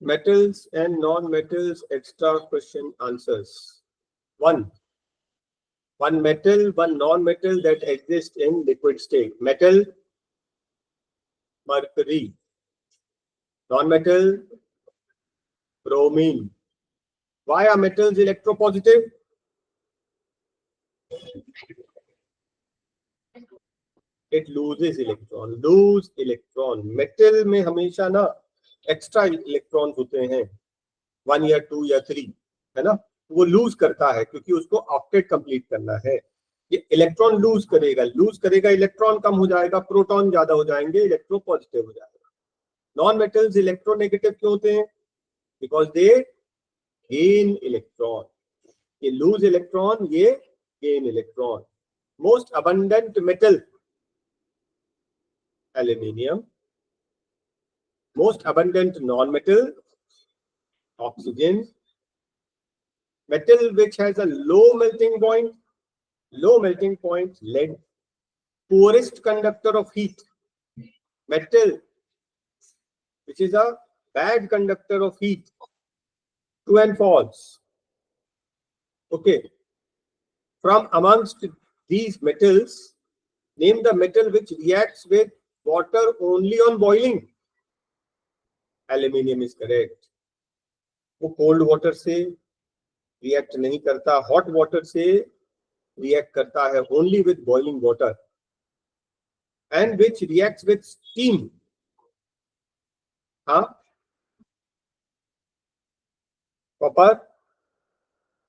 Metals and non-metals extra question answers. One metal, one non-metal that exists in liquid state. Metal, mercury. Non-metal, bromine. Why are metals electropositive? It loses electron. Lose electron. Metal में हमेशा ना extra electron होते हैं, 1 या 2 या 3, है ना, वो लूज करता है क्योंकि उसको ऑक्टेट कंप्लीट करना है. ये इलेक्ट्रॉन लूज करेगा, इलेक्ट्रॉन कम हो जाएगा, प्रोटॉन ज्यादा हो जाएंगे, इलेक्ट्रो पॉजिटिव हो जाएगा. नॉन मेटल्स इलेक्ट्रोनेगेटिव क्यों होते हैं? Because they gain electron. ये लूज इलेक्ट्रॉन, ये gain electron. Most abundant metal aluminium. Most abundant non-metal, oxygen. Metal which has a low melting point, lead. Poorest conductor of heat. Metal which is a bad conductor of heat. True and false. Okay. From amongst these metals, name the metal which reacts with water only on boiling. Aluminium is correct. वो cold water से react नहीं करता, hot water से react करता है only with boiling water. And which reacts with steam. हाँ, copper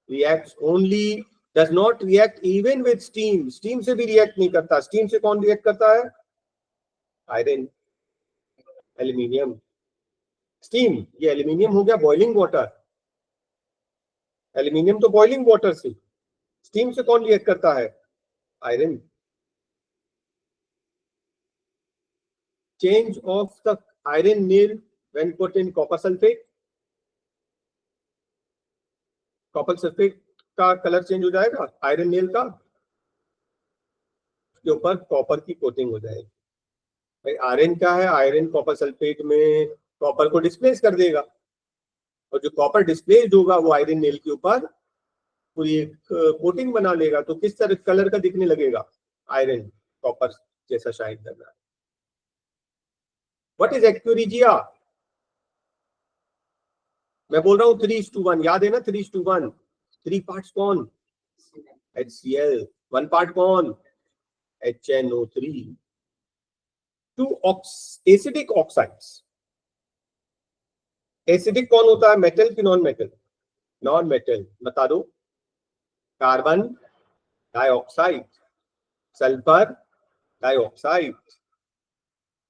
reacts only, does not react even with steam. Steam से भी रिएक्ट नहीं करता. स्टीम से कौन रिएक्ट करता है? आयरन. एल्यूमिनियम. स्टीम, ये एल्यूमिनियम हो गया बॉइलिंग वाटर. एल्यूमिनियम तो बॉइलिंग वाटर से. स्टीम से कौन रिएक्ट करता है? Iron. Change of the iron nail when put in copper sulphate. Copper sulphate का कलर चेंज हो जाएगा, आयरन नेल का, उसके ऊपर कॉपर की कोटिंग हो जाएगी. भाई आयरन क्या है? आयरन कॉपर सल्फेट में कॉपर को डिस्प्लेस कर देगा, और जो कॉपर डिस्प्लेस होगा वो आयरन नेल के ऊपर पूरी एक कोटिंग बना लेगा. तो किस तरह कलर का दिखने लगेगा? आयरन कॉपर जैसा शाइन कर रहा है. What is aqua regia? मैं बोल रहा हूँ 3:1. याद है ना 3:1. 3 पार्ट्स कौन? HCl. 1 पार्ट कौन? HNO3. 2 acidic oxides. एसिडिक कौन होता है? मेटल की नॉन मेटल? Non metal. बता दो. Carbon dioxide, sulphur dioxide.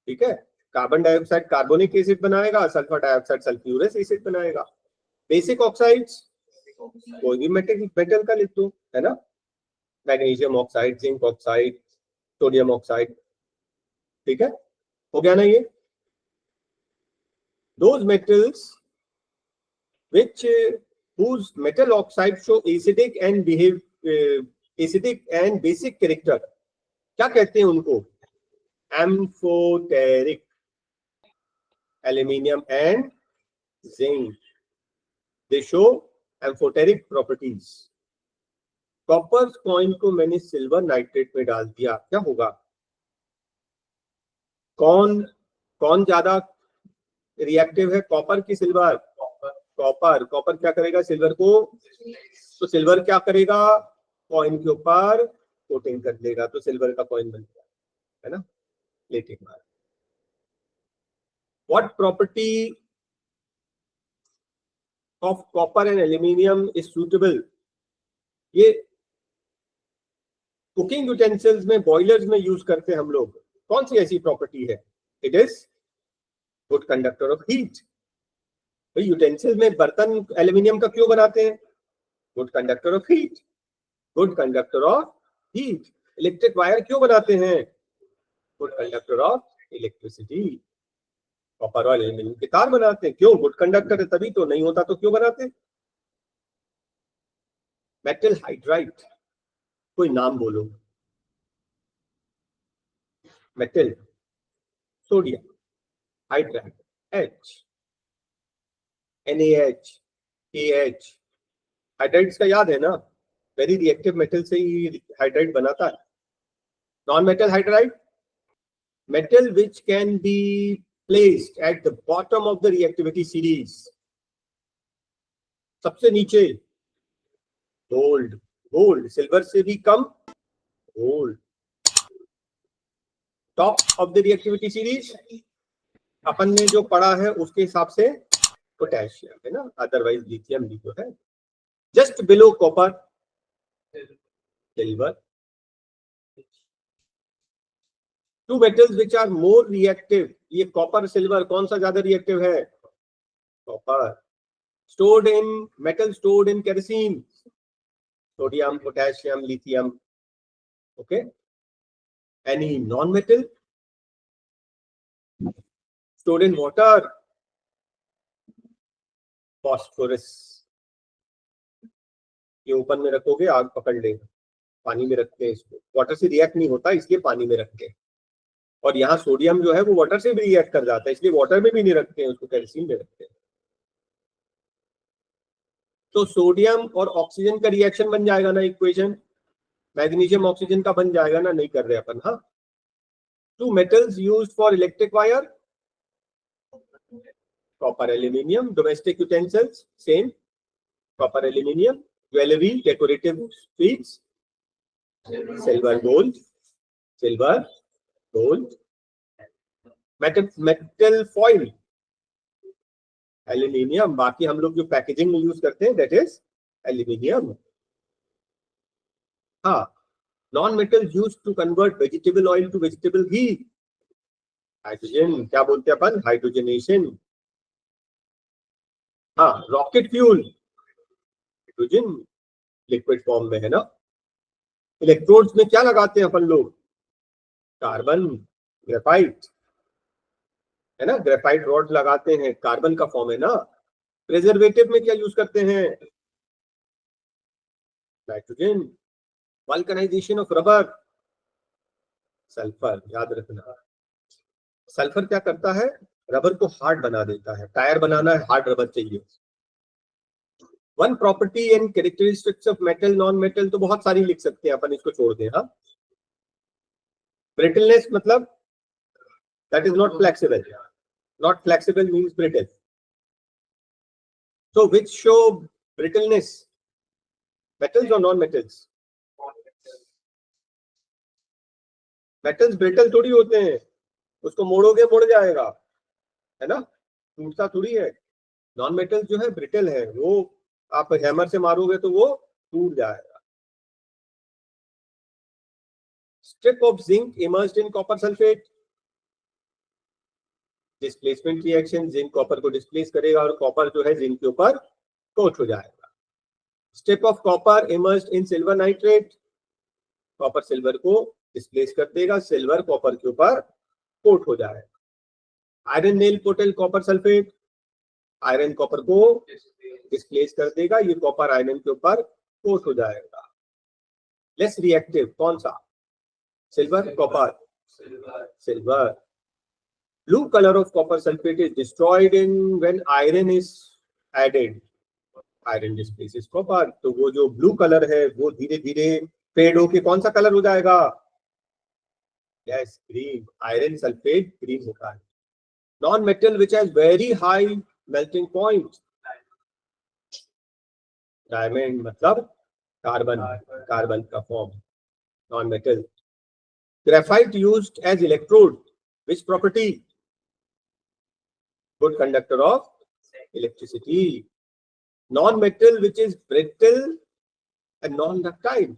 ठीक है, कार्बन डाइऑक्साइड कार्बोनिक एसिड बनाएगा, सल्फर डाइऑक्साइड सल्फ्यूरस एसिड बनाएगा. बेसिक ऑक्साइड्स कोई भी मेटल का लिख दो, है ना. Magnesium oxide, zinc oxide, sodium oxide. ठीक है, हो गया ना ये. Those metals which whose metal oxide show acidic and acidic and basic character, क्या कहते हैं उनको? Amphoteric. Aluminium and zinc, they show amphoteric properties. Copper coin को मैंने सिल्वर नाइट्रेट में डाल दिया, क्या होगा? कौन ज्यादा रिएक्टिव है, कॉपर की सिल्वर? कॉपर क्या करेगा? सिल्वर को. तो सिल्वर क्या करेगा? कॉइन के ऊपर कोटिंग कर देगा, तो सिल्वर का कॉइन बन गया, है ना. प्लेटिंग मार. What property of copper and aluminium is suitable? ये कुकिंग यूटेंसिल्स में, बॉयलर्स में यूज करते हैं हम लोग. कौन सी ऐसी प्रॉपर्टी है? It is good conductor of heat. तो यूटेंसिल में बर्तन एल्यूमिनियम का क्यों बनाते हैं? Good conductor of heat. Good conductor of heat. Electric wire क्यों बनाते हैं? Good conductor of electricity. Copper और एल्यूमिनियम के तार बनाते हैं, क्यों? गुड कंडक्टर है तभी तो, नहीं होता तो क्यों बनाते? मेटल हाइड्राइड, कोई नाम बोलो. Metal sodium hydride H. NaH, KH, hydrides का याद है ना, वेरी रिएक्टिव मेटल से ही हाइड्राइड बनाता है। Non metal hydride, metal which can be placed at the bottom of the reactivity series, सबसे नीचे गोल्ड, गोल्ड सिल्वर से भी कम, gold top of the reactivity series, अपन ने जो पढ़ा है उसके हिसाब से पोटेशियम है ना, अदरवाइज लिथियम भी तो है। Just below copper, silver. Two metals which are more reactive, ये कॉपर सिल्वर कौन सा ज्यादा रिएक्टिव है? Copper. Stored in metal, stored in kerosene, sodium, potassium, lithium. Okay, any non metal stored in water, phosphorus. ये open में रखोगे आग पकड़ लेगा, पानी में रखते हैं इसको, वाटर से रिएक्ट नहीं होता इसलिए पानी में रखते हैं। और यहाँ सोडियम जो है वो वाटर से भी रिएक्ट कर जाता है, इसलिए वाटर में भी नहीं रखते हैं उसको, केरोसिन में रखते हैं। तो सोडियम और ऑक्सीजन का रिएक्शन बन जाएगा ना इक्वेशन, मैग्नीशियम ऑक्सीजन का बन जाएगा ना, नहीं कर रहे अपन। हाँ, two metals used for electric wire, copper aluminium. Domestic utensils same, copper aluminium. Jewellery, decorative sweets, silver gold, silver gold. Metal foil, aluminium. बाकी हम लोग जो पैकेजिंग में यूज करते हैं दैट इज एल्यूमिनियम। हाँ, non metal use to convert vegetable oil to vegetable ghee, hydrogen, क्या बोलते हैं अपन, हाइड्रोजनेशन। हाँ, rocket fuel, hydrogen liquid form में है ना। इलेक्ट्रोड्स में क्या लगाते हैं अपन लोग? कार्बन, ग्रेफाइट है ना, ग्रेफाइट रॉड लगाते हैं, कार्बन का फॉर्म है ना। प्रिजर्वेटिव में क्या यूज करते हैं? Nitrogen. Vulcanisation of rubber, sulphur, याद रखना। सल्फर क्या करता है? रबर को हार्ड बना देता है, टायर बनाना है हार्ड रबर चाहिए। One property and characteristics of metal, non metal तो बहुत सारी लिख सकते हैं अपन, इसको छोड़ दें। हाँ, ब्रिटलनेस मतलब that is not flexible, not flexible means brittle. So which show brittleness, metals or non-metals? Metals brittle थोड़ी होते हैं, उसको मोड़ोगे मुड़ जाएगा, है ना, टूटता थोड़ी है। नॉन मेटल जो है ब्रिटल है, वो आप हैमर से मारोगे तो वो टूट जाएगा। Strip of zinc emerged in copper sulphate, displacement reaction, zinc copper को डिस्प्लेस करेगा और कॉपर जो है जिंक के ऊपर कोट हो जाएगा। Strip of copper immersed in silver nitrate, copper silver को डिस्प्लेस कर देगा, सिल्वर कॉपर के ऊपर कोट हो जाएगा। आयरन नेल पोटेल कॉपर सल्फेट, आयरन कॉपर को डिस्प्लेस कर देगा, ये कॉपर आयरन के ऊपर कोट हो जाएगा। लेस रिएक्टिव कौन सा? Silver, copper, silver. Blue colour of copper sulphate is destroyed in when iron is added, iron displaces copper. तो वो जो ब्लू कलर है वो धीरे धीरे फेड होके कौन सा कलर हो जाएगा? Yes, green. Iron sulphate green होता है। Non metal which has very high melting point, diamond मतलब कार्बन, कार्बन का form, non metal. Graphite used as electrode, which property? Good conductor of electricity. Non metal which is brittle and non ductile,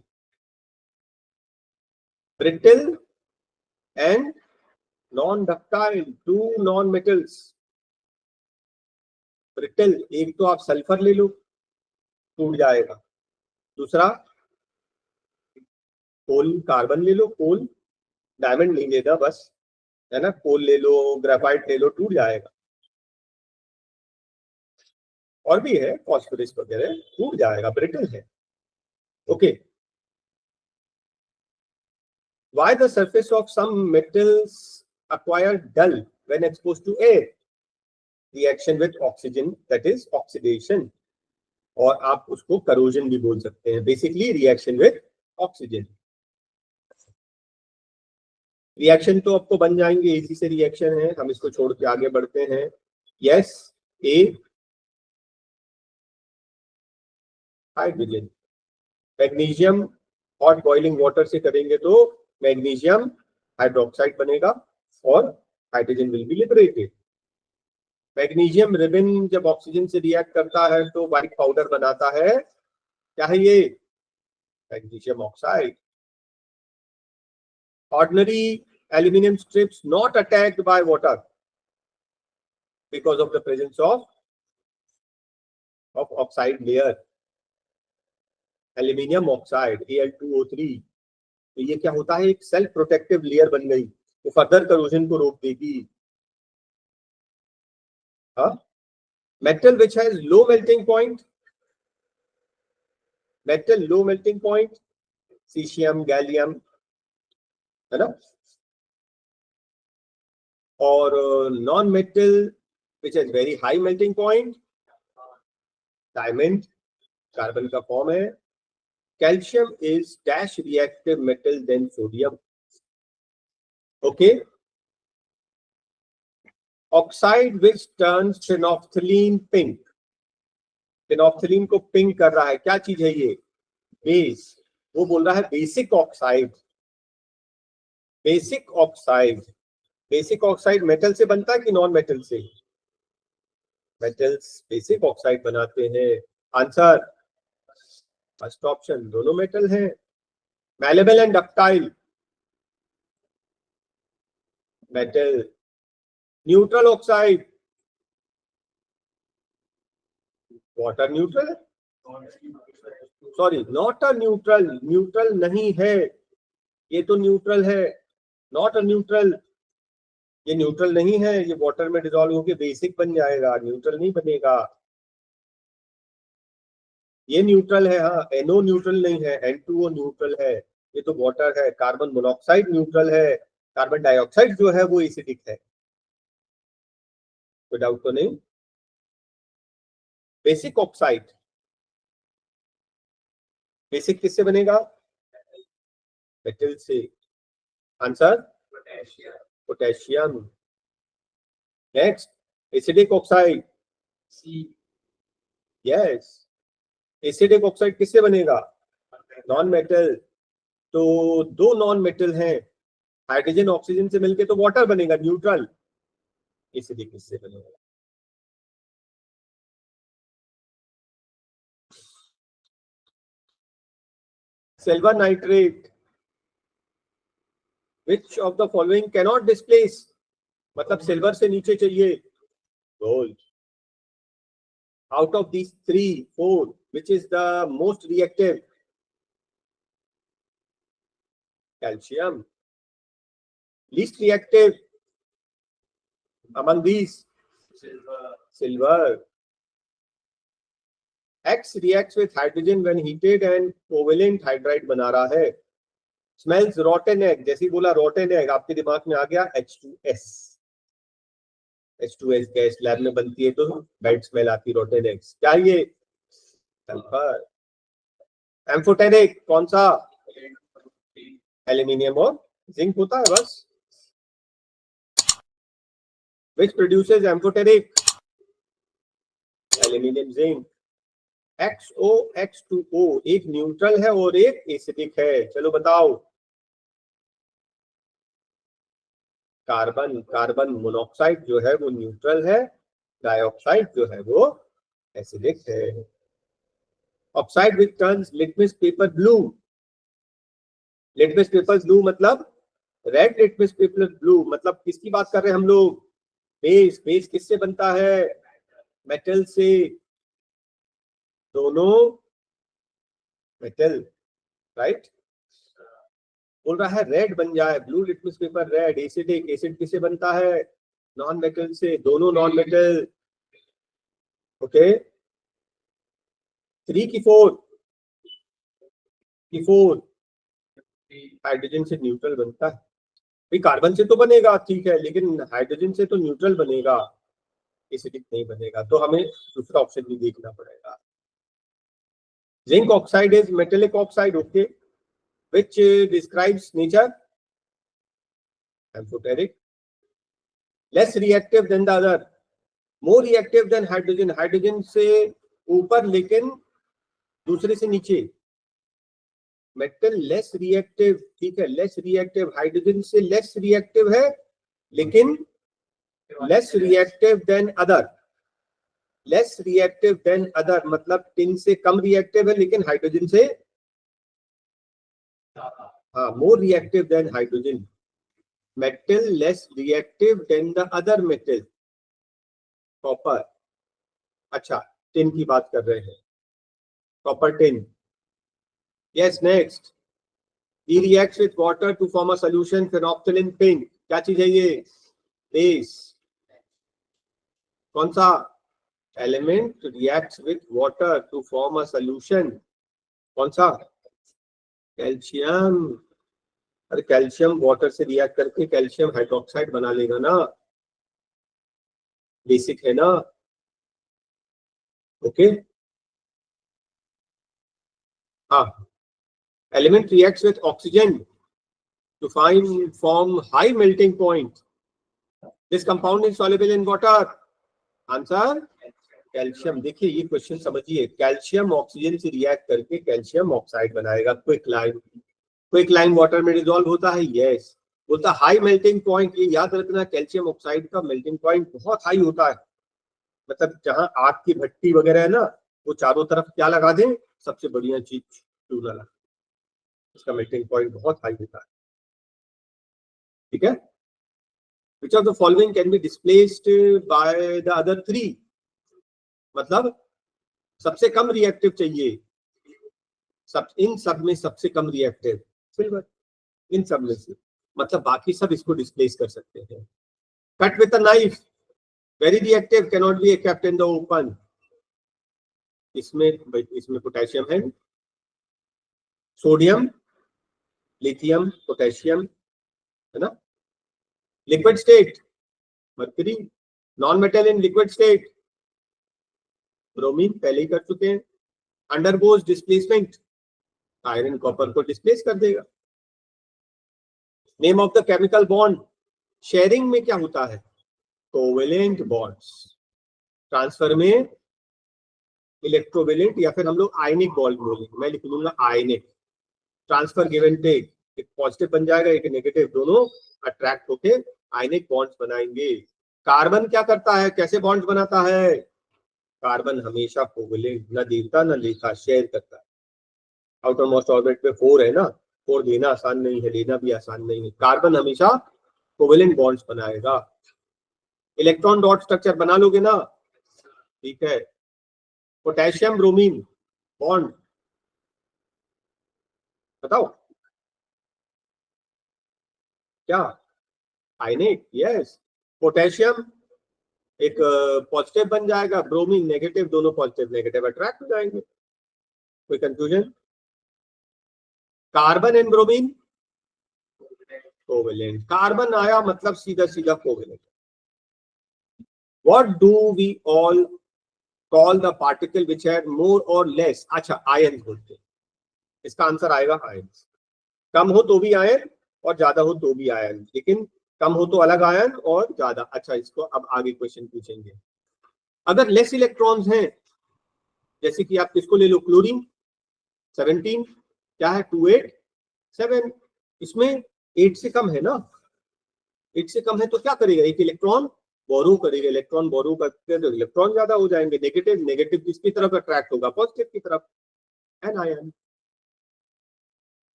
brittle and non ductile, two non metals. Brittle, एक तो आप sulphur ले लो टूट जाएगा, दूसरा कोल, carbon ले लो, कोल, diamond नहीं लेना बस, है ना, कोल ले लो, ग्रेफाइट ले लो, टूट जाएगा। और भी है फॉस्फोरस वगैरह, टूट जाएगा, ब्रिटल है। Okay, why the surface of some metals acquire dull when exposed to air? Reaction with oxygen, that is oxidation, और आप उसको करोजन भी बोल सकते हैं। Basically reaction with oxygen. Reaction तो आपको बन जाएंगे, इसी से रिएक्शन है, हम इसको छोड़ के आगे बढ़ते हैं। Yes, a hydrogen, magnesium hot boiling water से करेंगे तो मैग्नीशियम हाइड्रोक्साइड बनेगा और hydrogen will be liberated. Magnesium ribbon जब ऑक्सीजन से रिएक्ट करता है तो व्हाइट पाउडर बनाता है, क्या है ये? Magnesium oxide. Ordinary aluminium strips not attacked by water because of the presence of oxide layer, aluminium oxide Al2O3। तो ये क्या होता है, एक सेल्फ प्रोटेक्टिव लेयर बन गई, तो फर्दर करोजन को रोक देगी। Metal which has low melting point, metal low melting point, caesium, gallium, है ना। और non metal which has very high melting point, diamond, carbon का फॉर्म है। Calcium is dash reactive metal than sodium. Okay, oxide which turns phenolphthalein pink, phenolphthalein को pink कर रहा है, क्या चीज है ये? बेस। वो बोल रहा है basic oxide, basic oxide. Basic oxide metal से बनता है कि नॉन मेटल से? मेटल्स बेसिक ऑक्साइड बनाते हैं। आंसर फर्स्ट ऑप्शन, दोनों मेटल हैं। Malleable and ductile, metal. Neutral oxide, water neutral, sorry not a neutral, neutral नहीं है, ये तो न्यूट्रल है, नॉट अ न्यूट्रल, ये न्यूट्रल नहीं है, ये वाटर में डिसॉल्व होकर बेसिक बन जाएगा, न्यूट्रल नहीं बनेगा। ये न्यूट्रल है, हाँ, NO न्यूट्रल नहीं है, N2O न्यूट्रल है, ये तो वाटर है। कार्बन मोनोऑक्साइड न्यूट्रल है, कार्बन डाइऑक्साइड जो है वो एसिडिक है, कोई डाउट तो नहीं। बेसिक ऑक्साइड, बेसिक किससे बनेगा? मेटल से। Answer potassium. Next, acidic oxide, yes, acidic oxide किससे बनेगा? Non metal. तो दो नॉन मेटल हैं, हाइड्रोजन ऑक्सीजन से मिलके तो वाटर बनेगा, न्यूट्रल। एसिडिक किससे बनेगा? Silver nitrate, which of the following can not displace, मतलब सिल्वर से नीचे चाहिए, gold. Out of these 3, 4 which is the most reactive? Calcium. Least reactive among these? Silver. X reacts with hydrogen when heated and covalent hydride बना रहा है। Smells rotten egg, जैसे ही बोला rotten egg आपके दिमाग में आ गया H2S। H2S गैस लैब में बनती है तो बैड स्मेल आती, rotten eggs। क्या ये? सल्फर। एम्फोटेरिक कौन सा? एल्यूमिनियम और जिंक होता है बस। Which produces amphoteric? Aluminium, zinc. XOX2O एक न्यूट्रल है और एक एसिडिक है, चलो बताओ। कार्बन, कार्बन मोनोऑक्साइड जो है वो न्यूट्रल है, डाइऑक्साइड जो है वो एसिडिक है। Oxide which turns litmus paper blue, litmus paper blue मतलब रेड, लिटमस पेपर ब्लू मतलब किसकी बात कर रहे हैं हम लोग? बेस। बेस किससे बनता है? मेटल से, दोनों मेटल, राइट। बोल रहा है रेड बन जाए, blue litmus paper red. Acidic, acid किससे बनता है? नॉन मेटल से, दोनों नॉन मेटल। ओके, 3 की 4 की 4 हाइड्रोजन से न्यूट्रल बनता है। भाई कार्बन से तो बनेगा ठीक है, लेकिन हाइड्रोजन से तो न्यूट्रल बनेगा। एसिडिक नहीं बनेगा, तो हमें दूसरा ऑप्शन भी देखना पड़ेगा। Zinc oxide is metallic oxide, okay, which describes nature amphoteric, less reactive than the other, more reactive than hydrogen, hydrogen से ऊपर लेकिन दूसरे से नीचे। मेटल लेस रिएक्टिव, ठीक है, लेस रिएक्टिव, हाइड्रोजन से लेस रिएक्टिव है लेकिन less reactive than other, less reactive than other मतलब टिन से कम रिएक्टिव है लेकिन हाइड्रोजन से, हाँ, more reactive than hydrogen. Metal less reactive than the other metal, copper, अच्छा टिन की बात कर रहे हैं, copper tin, yes. Next, he reacts with water to form a solution phenolphthalein pink, क्या चीज है ये, बेस, कौन सा element reacts with water to form a solution, कौन सा, कैल्शियम। अरे कैल्शियम वाटर से रिएक्ट करके कैल्शियम हाइड्रोक्साइड बना लेगा ना, बेसिक है ना, ओके। हाँ, element reacts with oxygen to form high melting point. This compound is soluble in water. Answer calcium. देखिए ये क्वेश्चन समझिए, कैल्शियम ऑक्सीजन से रिएक्ट करके कैल्शियम ऑक्साइड बनाएगा, quick lime. Quick lime water में डिसॉल्व होता है, यस। बोलता हाई मेल्टिंग पॉइंट, ये याद रखना, कैल्शियम ऑक्साइड का मेल्टिंग पॉइंट बहुत हाई होता है, मतलब जहां आग की भट्टी वगैरह है ना, वो चारों तरफ क्या लगा दें, सबसे बढ़िया चीज चूना लगा, उसका मेल्टिंग पॉइंट बहुत हाई होता है, ठीक है। Which of the following can be displaced by the other three, मतलब सबसे कम रिएक्टिव चाहिए, इन सब में सबसे कम रिएक्टिव सिल्वर, इन सब में से, मतलब बाकी सब इसको डिस्प्लेस कर सकते हैं। Cut with a knife, very reactive, can not be kept in the open, इसमें पोटेशियम है, सोडियम, लिथियम, पोटेशियम, है ना। Liquid state, mercury, non metal in liquid state, bromine, पहले ही कर चुके हैं। अंडरगोज डिस्प्लेसमेंट, आयरन कॉपर को डिस्प्लेस कर देगा। Name of the chemical bond, sharing में क्या होता है, कोवेलेंट बॉन्ड्स, ट्रांसफर में इलेक्ट्रोवेलेंट या फिर हम लोग आयनिक बॉन्ड बोलेंगे, मैं लिख लूंगा आयनिक। ट्रांसफर गिव एंड टेक, एक पॉजिटिव बन जाएगा एक नेगेटिव, दोनों अट्रैक्ट होके आयनिक बॉन्ड्स बनाएंगे। कार्बन क्या करता है, कैसे बॉन्ड्स बनाता है, कार्बन हमेशा कोवेलेंट, न देता न लेता, शेयर करता है। आउटर मोस्ट ऑर्बिट पे 4 है ना, 4 देना आसान नहीं है, लेना भी आसान नहीं है। कार्बन हमेशा कोवेलेंट बॉन्ड्स बनाएगा। इलेक्ट्रॉन डॉट स्ट्रक्चर बना लोगे ना, ठीक है। पोटेशियम ब्रोमीन बॉन्ड बताओ क्या, आयनिक, यस। पोटेशियम एक पॉजिटिव बन जाएगा, ब्रोमीन नेगेटिव, दोनों पॉजिटिव नेगेटिव अट्रैक्ट हो जाएंगे। कोई confusion? Carbon and bromine covalent, carbon आया मतलब सीधा सीधा covalent. What do we all call the particle which have more और लेस, अच्छा आयन बोलते हैं, इसका आंसर आएगा आयन। कम हो तो भी आयन और ज्यादा हो तो भी आयन, लेकिन कम हो तो अलग आयन और ज्यादा। अच्छा इसको अब आगे क्वेश्चन पूछेंगे। अगर लेस इलेक्ट्रॉन्स हैं, जैसे कि आप किसको ले लो, क्लोरीन 17, क्या है 287, इसमें 8 से कम है ना, 8 से कम है तो क्या करेगा, एक इलेक्ट्रॉन बोरो करेगा। इलेक्ट्रॉन बोरो करते हैं तो इलेक्ट्रॉन ज्यादा हो जाएंगे, नेगेटिव, नेगेटिव किसकी तरफ अट्रैक्ट होगा, पॉजिटिव की तरफ, है ना आयन।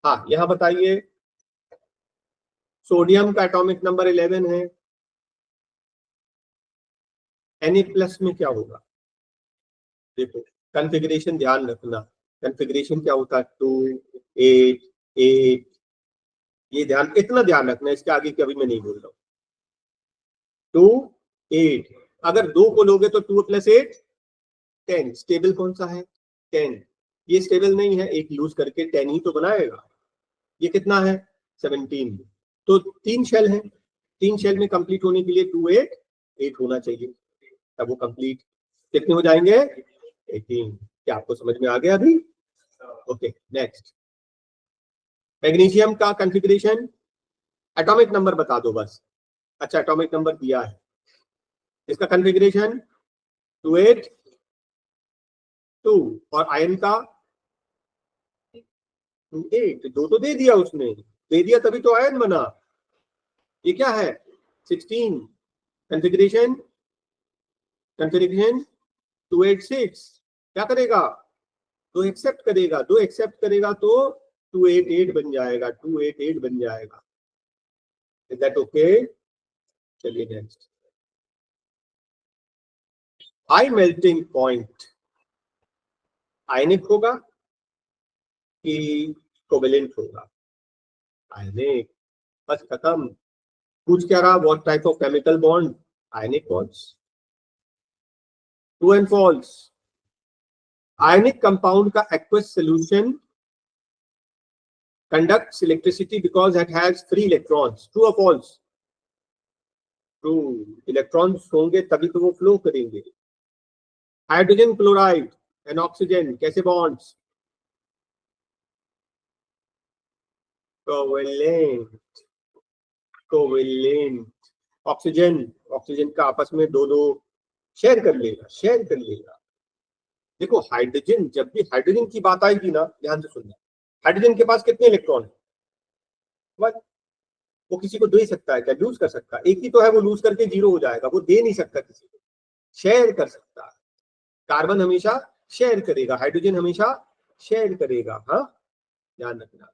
हाँ यहां बताइए, सोडियम का एटॉमिक नंबर 11 है, Na+ में क्या होगा, देखो कॉन्फ़िगरेशन ध्यान रखना, कॉन्फ़िगरेशन क्या होता है 2 8 8, ये ध्यान, इतना ध्यान रखना, इसके आगे कभी मैं नहीं बोल रहा हूँ। 2 8, अगर 2 को लोगे तो 2 + 8 10, स्टेबल कौन सा है 10, ये स्टेबल नहीं है, एक लूज करके 10 ही तो बनाएगा। ये कितना है 17, तो 3 शेल है, 3 शेल में कंप्लीट होने के लिए 2 8 8 होना चाहिए, तब वो कंप्लीट कितने हो जाएंगे 18। क्या आपको समझ में आ गया अभी? ओके नेक्स्ट, मैग्नीशियम का कॉन्फ़िगरेशन, एटॉमिक नंबर बता दो बस। अच्छा एटॉमिक नंबर दिया है, इसका कॉन्फ़िगरेशन 282 और आयन का 28, दो तो दे दिया उसने, दे दिया तभी तो आयन बना। ये क्या है 16, कॉन्फ़िगरेशन 286, क्या करेगा दो एक्सेप्ट करेगा, दो एक्सेप्ट करेगा तो 288 बन जाएगा, 288 बन जाएगा। Is that okay? चलिए नेक्स्ट, हाई मेल्टिंग पॉइंट आयनिक होगा कि कोवेलेंट होगा? आयनिक, बस खत्म। पूछ क्या रहा, what type of chemical bond? Ionic bonds. True and false, ionic compound का aqueous solution conducts electricity because it has free electrons. True or false? True. Electrons होंगे तभी तो वो फ्लो करेंगे। हाइड्रोजन क्लोराइड एंड ऑक्सीजन कैसे bonds? Covalent, covalent. Oxygen, oxygen का आपस में दो दो शेयर कर लेगा, शेयर कर लेगा। देखो हाइड्रोजन, जब भी हाइड्रोजन की बात आएगी ना, ध्यान से सुनना, हाइड्रोजन के पास कितने इलेक्ट्रॉन है? वो किसी को दे सकता है क्या? लूज कर सकता है? एक ही तो है, वो लूज करके जीरो हो जाएगा, वो दे नहीं सकता किसी को, शेयर कर सकता है। कार्बन हमेशा शेयर करेगा, हाइड्रोजन हमेशा शेयर करेगा। हाँ ध्यान रखना।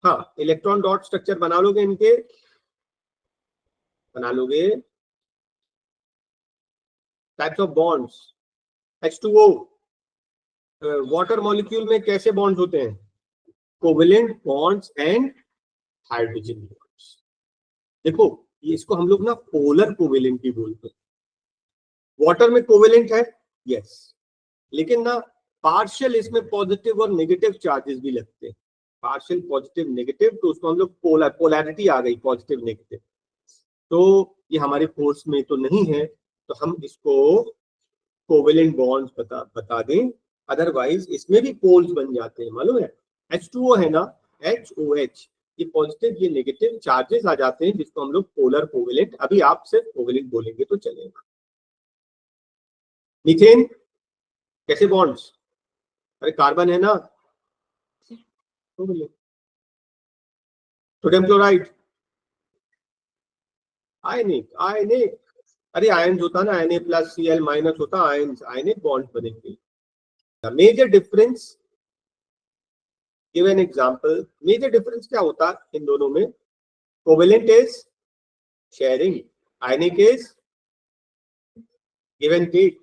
हाँ इलेक्ट्रॉन डॉट स्ट्रक्चर बना लोगे इनके, बना लोगे। Types of bonds, H2O, water molecule में कैसे बॉन्ड्स होते हैं? Covalent bonds and hydrogen bonds. देखो ये इसको हम लोग ना पोलर कोवेलेंट भी बोलते हैं। वाटर में कोवेलेंट है यस, लेकिन ना पार्शियल इसमें पॉजिटिव और नेगेटिव चार्जेस भी लगते हैं, पार्शियल पॉजिटिव नेगेटिव, तो उसको हम लोग पोलर, पोलैरिटी आ गई पॉजिटिव नेगेटिव। तो ये हमारे कोर्स में तो नहीं है, तो हम इसको कोवेलेंट बॉन्ड्स बता दें, अदरवाइज इसमें भी पोल्स बन जाते हैं, मालूम है? H2O है ना, HOH, ये पॉजिटिव ये नेगेटिव चार्जेस आ जाते हैं, जिसको हम लोग पोलर कोवेलेंट, अभी आप सिर्फ कोवेलेंट बोलेंगे तो चलेगा। मीथेन कैसे बॉन्ड्स? अरे कार्बन है ना, सोडियम क्लोराइड आयनिक, आयनिक, अरे आयन होता ना, Na+Cl- होता, आयन आयनिक बॉन्ड बनेंगे। Major difference, give an example. Major difference क्या होता इन दोनों में? Covalent is sharing, ionic is give and take,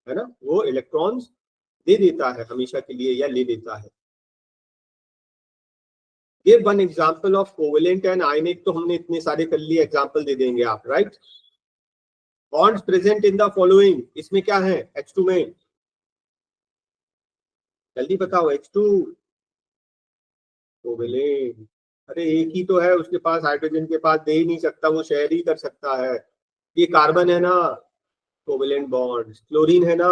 है ना, वो इलेक्ट्रॉन्स दे देता है हमेशा के लिए या ले लेता है। Give one example of covalent and आयनिक, तो हमने इतने सारे कर लिए, एग्जांपल दे देंगे आप, right? Bonds present in the following, इसमें क्या है H2 में? जल्दी बताओ, H2 कोवेलेंट। अरे एक ही तो है उसके पास, हाइड्रोजन के पास दे ही नहीं सकता, वो शेयर ही कर सकता है। ये कार्बन है ना, कोवेलेंट बॉन्ड। क्लोरीन है ना,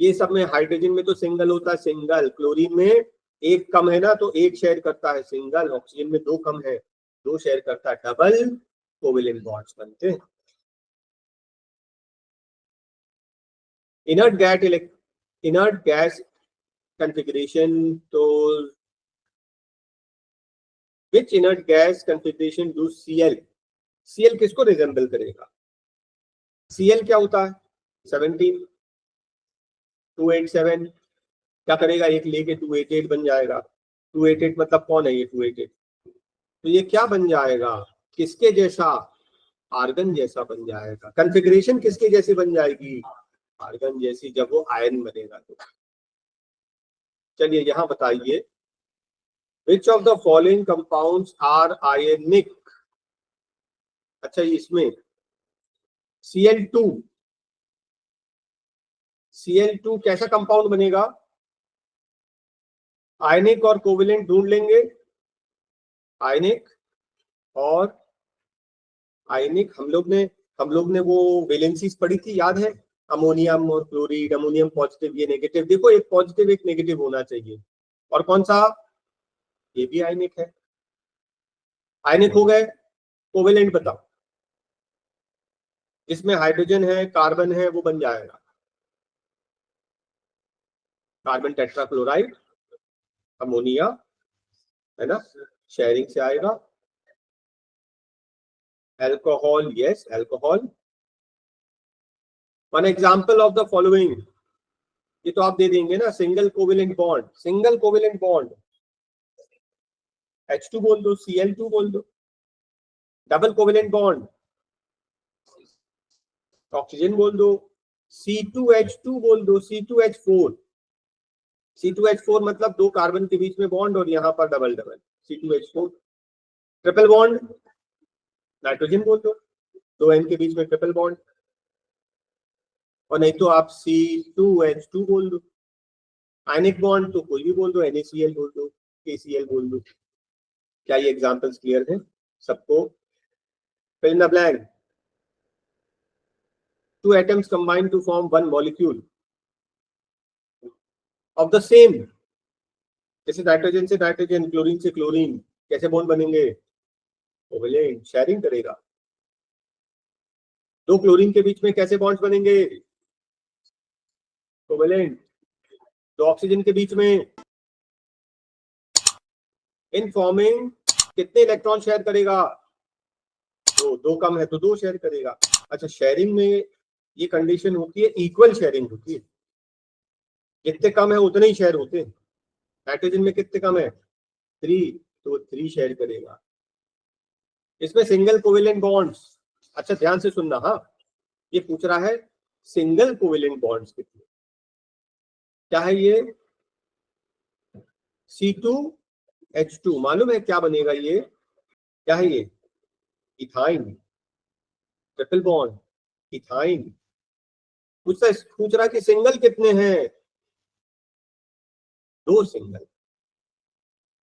ये सब में हाइड्रोजन में तो सिंगल होता है, सिंगल। क्लोरीन में एक कम है ना, तो एक शेयर करता है, सिंगल। ऑक्सीजन में दो कम है, दो शेयर करता है, डबल कोवेलेंट बॉन्ड्स बनते हैं। इनर्ट गैस configuration, तो which inert gas configuration do Cl किसको रिजेंबल करेगा? Cl क्या होता है 17, 287, क्या करेगा, एक लेके 288 बन जाएगा। 288 मतलब कौन है ये 288? तो ये क्या बन जाएगा, किसके जैसा? आर्गन जैसा बन जाएगा। कॉन्फ़िगरेशन किसके जैसी बन जाएगी? आर्गन जैसी, जब वो आयन बनेगा तो। चलिए यहां बताइए, which of the following compounds are ionic? अच्छा इसमें Cl2, Cl2 कैसा कंपाउंड बनेगा? आयनिक और कोवेलेंट ढूंढ लेंगे, आयनिक और आयनिक हम लोग ने वो वैलेंसीज पढ़ी थी, याद है? अमोनियम और क्लोरीन, अमोनियम पॉजिटिव, ये नेगेटिव। देखो एक पॉजिटिव एक नेगेटिव होना चाहिए। और कौन सा? ये भी आयनिक है। आयनिक हो गए। कोवेलेंट बताओ, इसमें हाइड्रोजन है, कार्बन है, वो बन जाएगा कार्बन टेट्राक्लोराइड, अमोनिया, है ना, शेयरिंग से आएगा। Alcohol, yes alcohol. One example of the following, ये तो आप दे देंगे ना, single covalent bond, single covalent bond H2 बोल दो, Cl2 बोल दो। डबल कोवेलेंट बॉन्ड ऑक्सीजन बोल दो, C2H2 बोल दो, C2H4। C2H4 मतलब दो कार्बन के बीच में बॉन्ड और यहाँ पर double double C2H4। Triple bond nitrogen बोल दो, दो N के बीच में ट्रिपल बॉन्ड। और नहीं तो आप C2H2 बोल दो। आयनिक बॉन्ड तो कोई भी बोल दो, NaCl बोल दो, KCl बोल दो। क्या ये एग्जांपल्स क्लियर है सबको? fill in the blank. Two atoms combine to form one molecule of the same, जैसे नाइट्रोजन से नाइट्रोजन, क्लोरीन से क्लोरीन, कैसे बॉन्ड बनेंगे? कोवेलेंट, शेयरिंग करेगा। दो क्लोरीन के बीच में कैसे बॉन्ड्स बनेंगे? कोवेलेंट। दो ऑक्सीजन के बीच में इन फॉर्मिंग कितने इलेक्ट्रॉन शेयर करेगा? दो कम है तो दो शेयर करेगा। अच्छा, शेयरिंग में ये कंडीशन होती है, इक्वल शेयरिंग होती है, जितने कम है उतने ही शेयर होते हैं। नाइट्रोजन में कितने कम है? 3, तो 3 शेयर करेगा। इसमें सिंगल कोवेलेंट बॉन्ड्स, अच्छा ध्यान से सुनना, हाँ ये पूछ रहा है सिंगल कोवेलेंट बॉन्ड्स कितने। क्या है ये? C2H2, मालूम है क्या बनेगा ये? क्या है ये? Ethyne, triple bond ethyne. पूछ रहा कि सिंगल कितने हैं? दो सिंगल,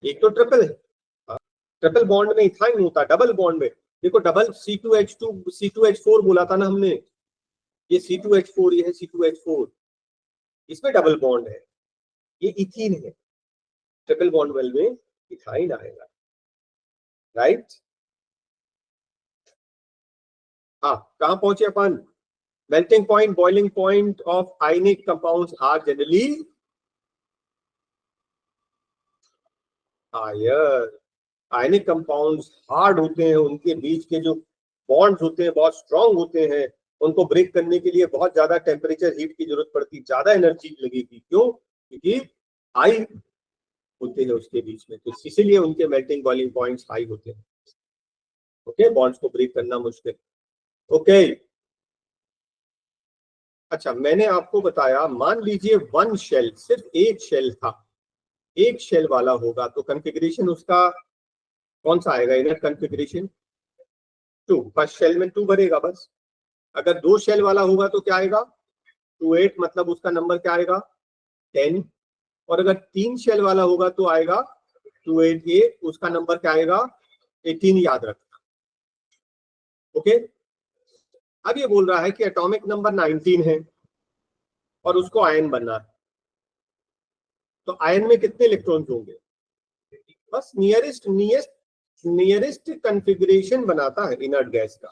एक तो ट्रिपल है। ट्रिपल बॉन्ड में इथाइन होता है, डबल बॉन्ड में देखो, डबल C2H2 C2H4 बोला था ना हमने, ये C2H4, ये है C2H4, इसमें डबल बॉन्ड है, ये इथीन है। ट्रिपल बॉन्ड वेल में इथाइन आएगा, राइट? हाँ, कहां पहुंचे अपन? Melting point, boiling point of ionic compounds are generally higher. Ionic compounds hard होते हैं, उनके बीच के जो बॉन्ड्स होते हैं बहुत स्ट्रांग होते हैं, उनको ब्रेक करने के लिए बहुत ज्यादा टेम्परेचर हीट की जरूरत पड़ती, ज्यादा एनर्जी लगेगी। क्यों? क्योंकि हाई होते हैं उसके बीच में, तो इसीलिए उनके मेल्टिंग बॉइलिंग पॉइंट्स हाई होते हैं। ओके, बॉन्ड्स को ब्रेक करना मुश्किल। ओके, अच्छा मैंने आपको बताया, मान लीजिए वन शेल, सिर्फ एक शेल था, एक शेल वाला होगा तो कॉन्फ़िगरेशन उसका कौन सा आएगा? इनर कॉन्फ़िगरेशन 2, फर्स्ट शेल में 2 भरेगा बस। अगर दो शेल वाला होगा तो क्या आएगा? 28, मतलब उसका नंबर क्या आएगा? 10। और अगर 3 शेल वाला होगा तो आएगा 28A, उसका नंबर क्या आएगा? 18, याद रखना। ओके, अब ये बोल रहा है कि एटॉमिक नंबर 19 है और उसको आयन बनना है, तो आयन में कितने इलेक्ट्रॉन्स होंगे? बस नियरेस्ट कॉन्फ़िगरेशन बनाता है इनर्ट गैस का,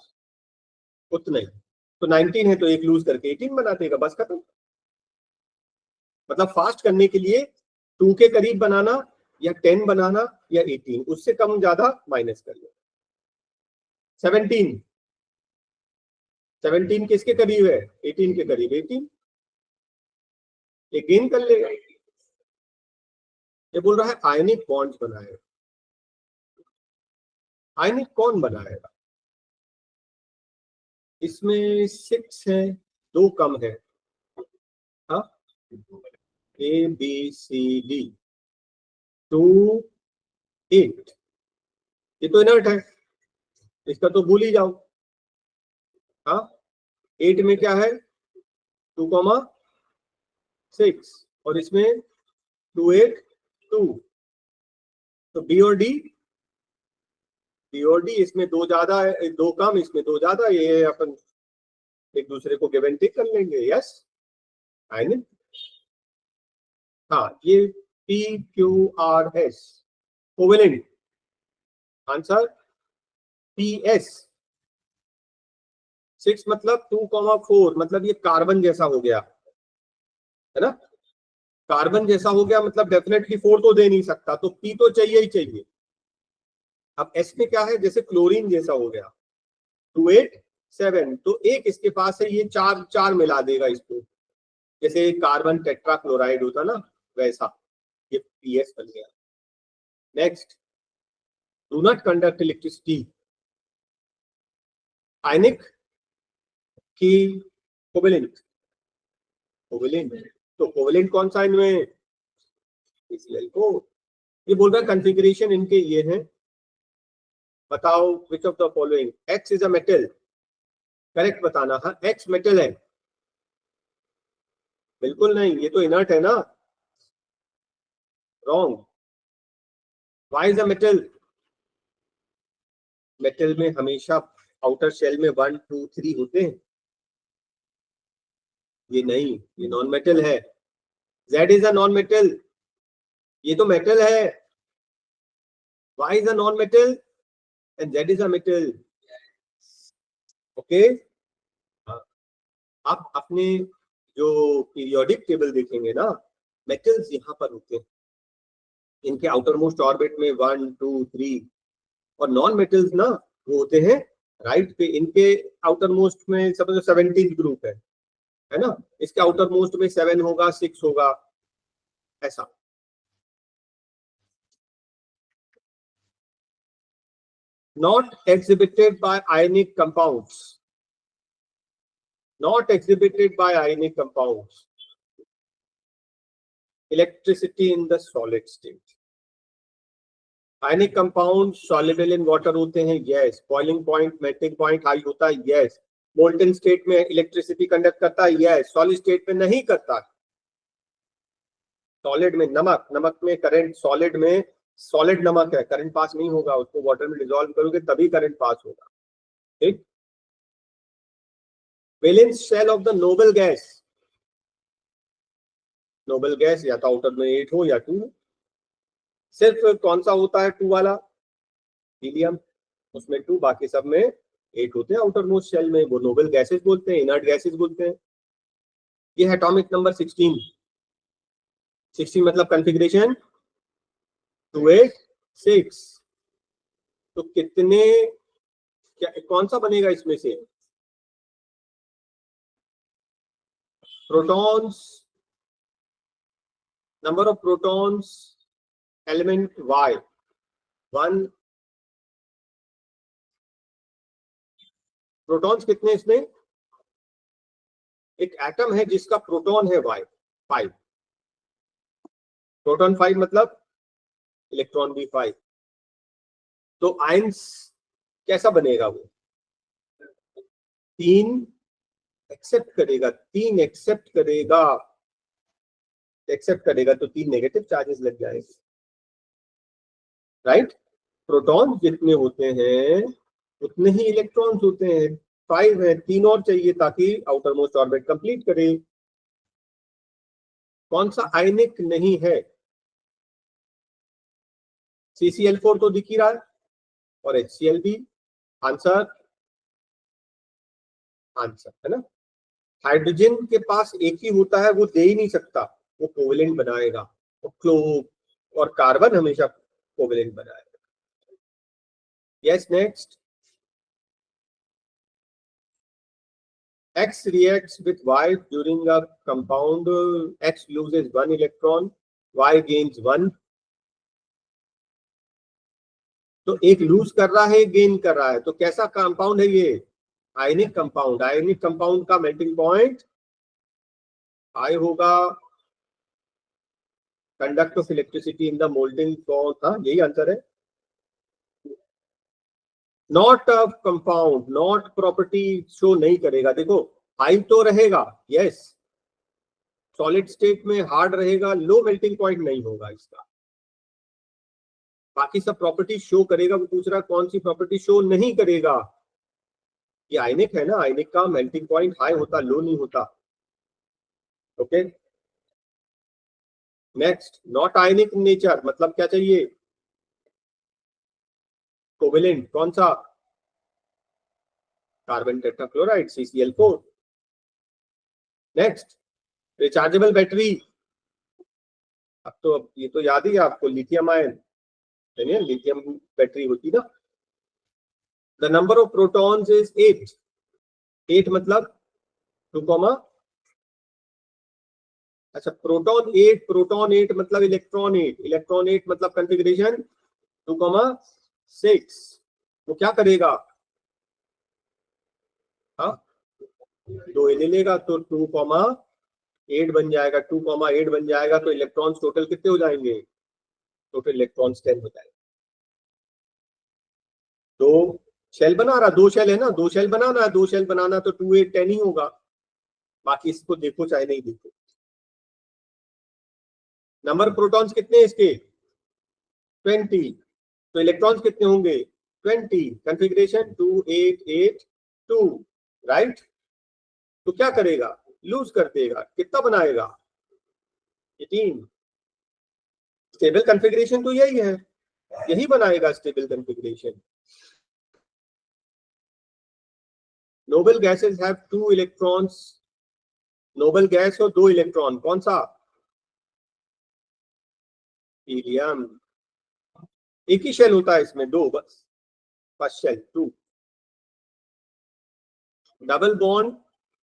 उतना ही। तो 19 है तो एक लूज करके 18 बना देगा, बस खत्म। मतलब फास्ट करने के लिए 2 के करीब बनाना या 10 बनाना या 18, उससे कम ज्यादा माइनस कर लो। 17 किसके करीब है? 18 के करीब, 18 ये गेन कर लेगा। ये बोल रहा है आयनिक बॉन्ड्स बनाएगा। आयनिक कौन बनाएगा? इसमें 6 है, 2 कम है। हाँ, ABCD 2 8, ये तो इनर्ट है, इसका तो भूल ही जाओ। हाँ, 8 में क्या है? 2,6, और इसमें 2 8 2, तो बी और डी पी और डी, इसमें दो ज्यादा है, दो कम, इसमें दो ज्यादा, ये अपन एक दूसरे को गिव एंड टेक कर लेंगे। यस आयनिक, हाँ ये P Q R S covalent, answer P S 6 मतलब 2,4, मतलब ये कार्बन जैसा हो गया है ना, कार्बन जैसा हो गया मतलब डेफिनेटली 4 तो दे नहीं सकता, तो पी तो चाहिए ही चाहिए। अब एस में क्या है, जैसे क्लोरीन जैसा हो गया 287, तो एक इसके पास है, ये चार चार मिला देगा इसको, जैसे कार्बन टेट्रा क्लोराइड होता ना वैसा, ये पीएस बन गया। Next, do not conduct electricity, ionic की कोवेलेंट, कोवेलेंट, तो कोवेलेंट कौन सा इनमें, इसलिए को ये बोल रहा है कॉन्फ़िगरेशन इनके ये हैं, बताओ which of the following, x is a metal, correct बताना। हाँ एक्स मेटल है, बिल्कुल नहीं, ये तो इनर्ट है ना, wrong. Y is a metal, metal में हमेशा आउटर शेल में 1 2 3 होते हैं, ये नहीं, ये नॉन मेटल है। Z is a non metal, ये तो मेटल है, Y is a non metal and Z is a metal. Okay, आप अपने जो पीरियोडिक टेबल देखेंगे ना, मेटल्स यहाँ पर होते हैं, इनके आउटर मोस्ट ऑर्बिट में 1 2 3, और नॉन मेटल्स ना वो होते हैं राइट पे, इनके आउटर मोस्ट में समझो 17 ग्रुप है ना, इसके आउटर मोस्ट में 7 होगा 6 होगा ऐसा। Not exhibited by ionic compounds, not exhibited by ionic compounds, electricity in the solid state, ionic compounds soluble in water होते हैं, yes, boiling point melting point high होता है, yes, molten state में electricity conduct करता है, yes, solid state में नहीं करता है। सॉलिड में नमक, नमक में करंट, सॉलिड में सॉलिड नमक है, करंट पास नहीं होगा, उसको वाटर में डिसॉल्व करोगे तभी करंट पास होगा। ठीक, valence shell of the noble gas, noble gas या तो आउटर में 8 हो या 2, सिर्फ कौन सा होता है 2 वाला, हीलियम, उसमें 2, बाकी सब में 8 होते हैं आउटर मोस्ट शेल में, वो नोबल गैसेस बोलते हैं, इनर्ट गैसेस बोलते हैं। ये है एटॉमिक नंबर 16, 16 मतलब कॉन्फ़िगरेशन 286, तो कितने, क्या कौन सा बनेगा इसमें से, protons, number of protons element y 1, protons कितने इसमें, एक एटम है जिसका प्रोटॉन है y 5, प्रोटॉन 5 मतलब इलेक्ट्रॉन भी 5, तो आयंस कैसा बनेगा, वो 3 एक्सेप्ट करेगा, 3 एक्सेप्ट करेगा, एक्सेप्ट करेगा तो 3 नेगेटिव चार्जेस लग जाएंगे, राइट। प्रोटॉन जितने होते हैं उतने ही इलेक्ट्रॉन्स होते हैं, 5 है, 3 और चाहिए ताकि आउटर मोस्ट ऑर्बिट कंप्लीट करे। कौन सा आयनिक नहीं है, CCl4 तो दिख ही रहा है और HCl भी, आंसर, आंसर है ना। हाइड्रोजन के पास एक ही होता है, वो दे ही नहीं सकता, वो कोवेलेंट बनाएगा, वो क्लो, और कार्बन हमेशा कोवेलेंट बनाएगा। Yes next, X reacts with Y during a compound, X loses 1 electron, Y gains 1, तो एक लूज कर रहा है, गेन कर रहा है, तो कैसा कंपाउंड है ये, आयनिक कंपाउंड। आयनिक कंपाउंड का मेल्टिंग पॉइंट हाई होगा, conduct of electricity in the molten point, हाँ यही आंसर है। Not a compound, not property show नहीं करेगा, देखो हाई तो रहेगा, यस, सॉलिड स्टेट में हार्ड रहेगा, लो मेल्टिंग पॉइंट नहीं होगा इसका। बाकी सब प्रॉपर्टी शो करेगा। वो पूछ रहा है कौन सी प्रॉपर्टी शो नहीं करेगा। ये आयनिक है ना, आयनिक का मेल्टिंग पॉइंट हाई होता, लो नहीं होता। Okay, next, not ionic nature मतलब क्या चाहिए? कोवेलेंट, कौन सा? Carbon tetrachloride CCl4। Next, rechargeable battery. अब ये तो याद ही है आपको, लिथियम आयन, लिथियम बैटरी होती ना। The number of protons is 8। 8 मतलब 2, अच्छा प्रोटॉन 8 मतलब इलेक्ट्रॉन 8, इलेक्ट्रॉन 8 मतलब कंफिग्रेशन 2,6। वो क्या करेगा? हाँ, 2 ले लेगा तो 2,8 बन जाएगा। 2,8 बन जाएगा तो इलेक्ट्रॉन्स टोटल कितने हो जाएंगे? टोटल इलेक्ट्रॉन्स 10 हो जाएगा। तो शेल बना रहा, 2 शेल है ना, 2 शेल बनाना है, 2 शेल बनाना तो 2, 8, 10 ही होगा। बाकी इसको देखो चाहे नहीं देखो। नंबर प्रोटॉन्स कितने हैं इसके? 20। तो इलेक्ट्रॉन्स कितने होंगे? 20। Configuration 2, 8, 8, 2, right. तो क्या करेगा? लूज कर देगा। कितना बनाएगा? 18। स्टेबल कंफिग्रेशन तो यही है, यही बनाएगा stable configuration. Noble gases have 2 electrons. Noble gas हो 2 इलेक्ट्रॉन, कौन सा? हीलियम। एक ही शेल होता है इसमें, 2 बस, first shell 2। Double bond,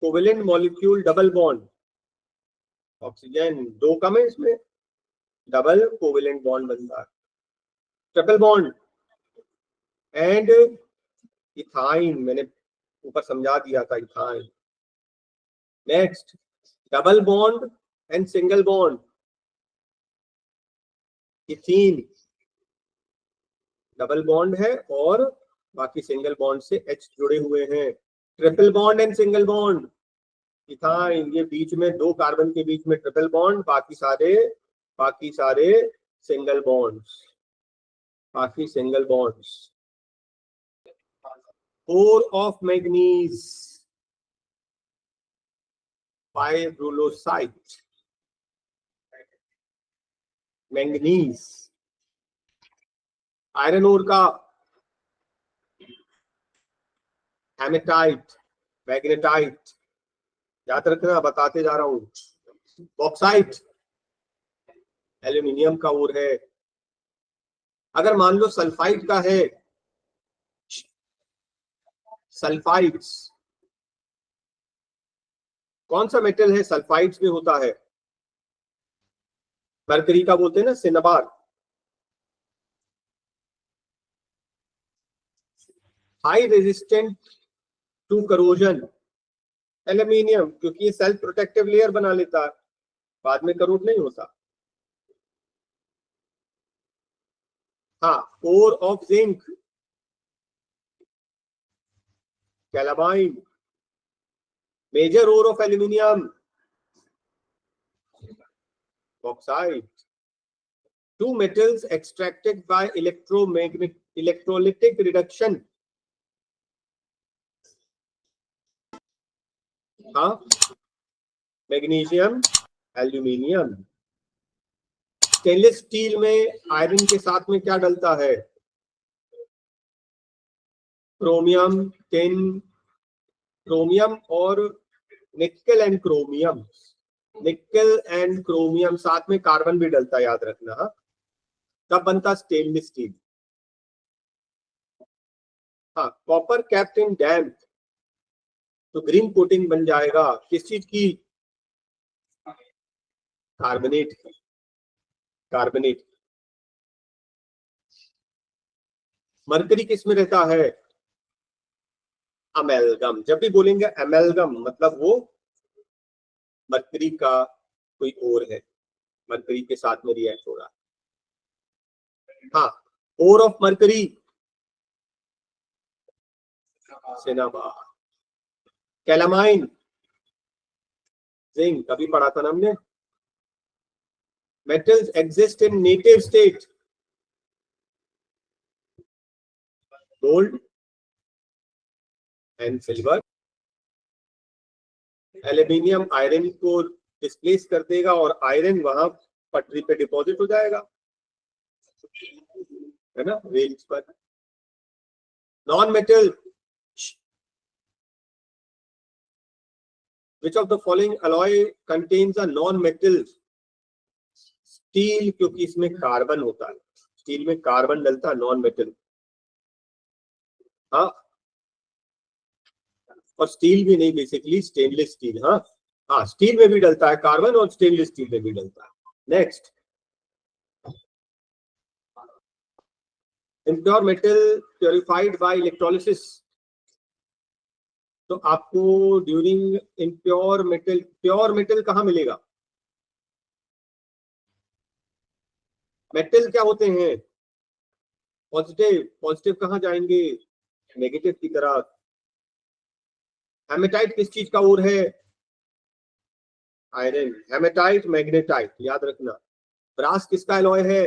covalent molecule double bond, oxygen 2 कम है इसमें, डबल कोवेलेंट बॉन्ड बनता है। ट्रिपल बॉन्ड एंड इथाइन, मैंने ऊपर समझा दिया था, ethyne. Next, double bond and single bond, ethene. Double bond है और बाकी सिंगल बॉन्ड से H जुड़े हुए हैं। Triple bond and single bond, ethyne. ये बीच में 2 कार्बन के बीच में ट्रिपल बॉन्ड, बाकी सारे सिंगल बॉन्ड्स, बाकी single bonds. Ore of manganese, pyrolusite, manganese. Iron ore का हेमेटाइट, मैग्नेटाइट, याद रखना, बताते जा रहा हूं। बॉक्साइट, एल्यूमिनियम का ओर है। अगर मान लो सल्फाइड का है, सल्फाइड्स, कौन सा मेटल है सल्फाइड्स में होता है? मरकरी का बोलते हैं ना, cinnabar. High resistant to corrosion, aluminium, क्योंकि ये सेल्फ प्रोटेक्टिव लेयर बना लेता है, बाद में करोड नहीं होता। हाँ, ore of zinc, calamine. Major ore of aluminium, bauxite. Two metals extracted by electrolytic reduction, हाँ, मैग्नीशियम, एल्यूमिनियम। स्टेनलेस स्टील में आयरन के साथ में क्या डलता है? क्रोमियम, टिन, क्रोमियम और निकल एंड क्रोमियम। निकल एंड क्रोमियम साथ में कार्बन भी डलता है, याद रखना। हाँ, तब बनता स्टेनलेस स्टील। हाँ, कॉपर कैप्ट इन डैम्प, तो ग्रीन कोटिंग बन जाएगा किस चीज की? कार्बोनेट की, कार्बोनेट। मरकरी किस में रहता है? अमेलगम। जब भी बोलेंगे अमेलगम मतलब वो मरकरी का कोई और है, मरकरी के साथ में रिएक्ट हो रहा है। हाँ, ore of mercury, cinnabar. Calamine, zinc, कभी पढ़ा था ना हमने। Metals exist in native state, gold and silver. Aluminium iron को डिस्प्लेस कर देगा और आयरन वहां पटरी पे डिपॉजिट हो जाएगा, है ना, रेल्स पर। Non metal, which of the following alloy contains a non-metal? Steel, क्योंकि इसमें कार्बन होता है, स्टील में कार्बन डलता है, नॉन मेटल। हाँ, और स्टील भी नहीं, बेसिकली स्टेनलेस स्टील। हाँ हाँ, स्टील में भी डलता है कार्बन और स्टेनलेस स्टील में भी डलता है। Next, impure metal purified by electrolysis. तो आपको during impure metal, pure metal कहाँ मिलेगा? मेटल क्या होते हैं? पॉजिटिव, पॉजिटिव कहाँ जाएंगे? नेगेटिव की तरफ। हेमेटाइट किस चीज का ओर है? आयरन। हेमेटाइट मैग्नेटाइट, याद रखना। ब्रास किसका एलॉय है?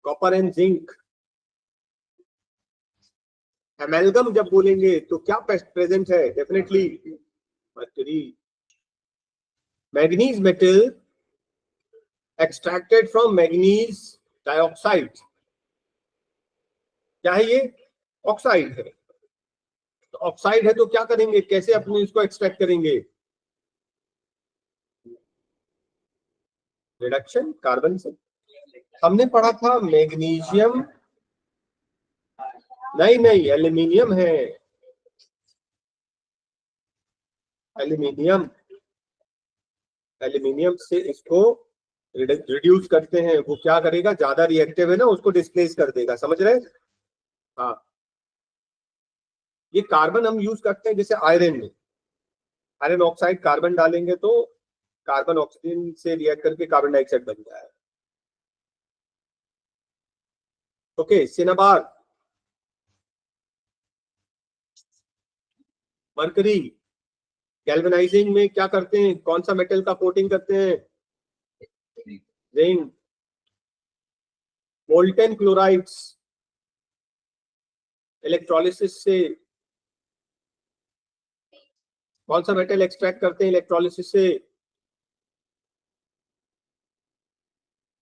Copper and zinc. एमेल्गम जब बोलेंगे तो क्या प्रेजेंट है? Definitely mercury. Manganese metal extracted from manganese dioxide, क्या है ये? ऑक्साइड है। तो ऑक्साइड है तो क्या करेंगे, कैसे अपने इसको एक्सट्रैक्ट करेंगे? रिडक्शन, कार्बन से। हमने पढ़ा था मैग्नीशियम, नहीं नहीं, एल्यूमिनियम है, एल्यूमिनियम। एल्यूमिनियम से इसको रिड्यूस करते हैं, वो क्या करेगा, ज्यादा रिएक्टिव है ना, उसको डिस्प्लेस कर देगा, समझ रहे? हाँ, ये कार्बन हम यूज करते हैं जैसे आयरन में, आयरन ऑक्साइड कार्बन डालेंगे तो कार्बन ऑक्सीजन से रिएक्ट करके कार्बन डाइऑक्साइड बन जाए। Okay, cinnabar, mercury. गैल्वेनाइजिंग में क्या करते हैं, कौन सा मेटल का कोटिंग करते हैं? जिंक। मोल्टेन क्लोराइड्स इलेक्ट्रोलिसिस से कौन सा मेटल एक्सट्रैक्ट करते हैं इलेक्ट्रोलिसिस से?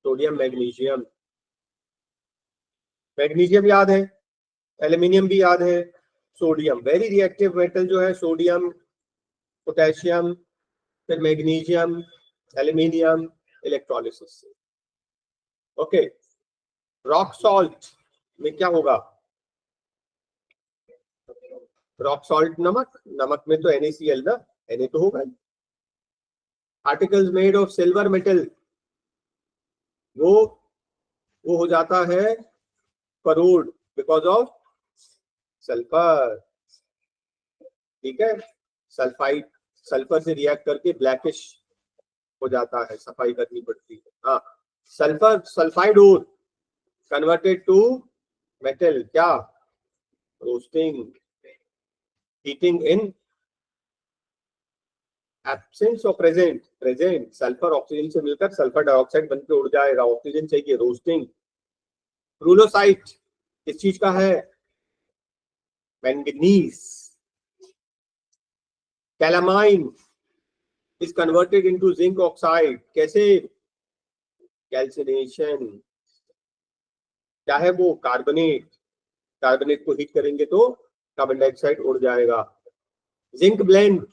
Sodium magnesium. मैग्नीशियम याद है, एल्यूमिनियम भी याद है, सोडियम वेरी रिएक्टिव मेटल जो है, सोडियम, पोटेशियम, फिर मैग्नीशियम, एल्यूमिनियम, इलेक्ट्रोलिसिस से। ओके, रॉक सॉल्ट में क्या होगा? रॉक सॉल्ट नमक, नमक में तो NaCl ना, Na तो होगा। Articles made of silver metal, वो हो जाता है करोड़, बिकॉज ऑफ सल्फर। ठीक है, सल्फाइड, सल्फर से रिएक्ट करके ब्लैकिश हो जाता है, सफाई करनी पड़ती है। हाँ, सल्फर सल्फाइड और कन्वर्टेड टू मेटल, क्या? रोस्टिंग, हीटिंग इन एब्सेंस और प्रेजेंट, प्रेजेंट। सल्फर ऑक्सीजन से मिलकर सल्फर डाइऑक्साइड बनकर उड़ जाएगा, ऑक्सीजन चाहिए, रोस्टिंग। रूलोसाइट किस चीज का है? Manganese. Calamine is converted into zinc oxide, कैसे? कैल्सिनेशन। क्या है वो? कार्बोनेट। कार्बोनेट को हीट करेंगे तो कार्बन डाइऑक्साइड उड़ जाएगा। जिंक ब्लेंड,